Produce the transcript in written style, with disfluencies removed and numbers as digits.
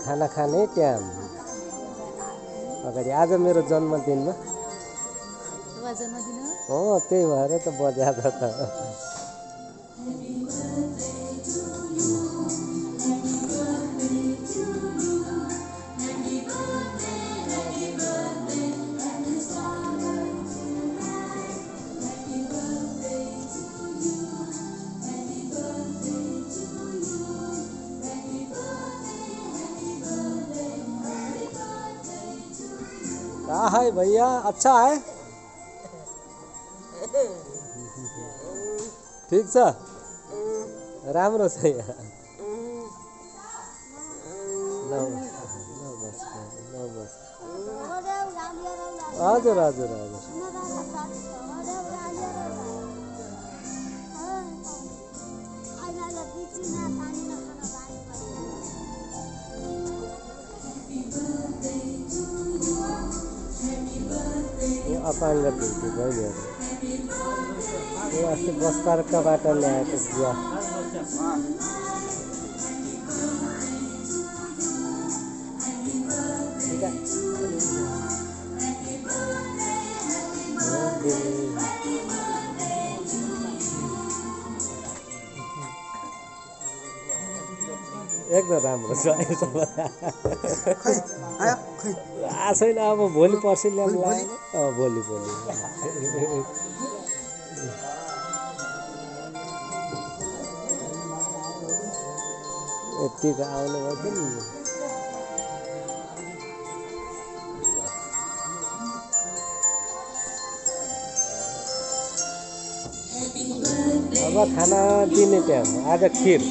खाना खाने टाइम अगाडि आज मेरो जन्मदिनमा त्यही भएर त बजाएको त कहाँ है भैया अच्छा है ठीक छ राम्रो छ यहाँ हजुर हजुर हजुर अपाङ्ग दिन्छु बहिनीहरू यो अस्ति बस पार्कबाट ल्याएको गुवा एकदम राम्रो छ छैन अब भोलि पर्सि ल्याउनु लाग्यो भोलि यतिको आउनु पर्छ नि अब खाना दिने टाइम आज खिर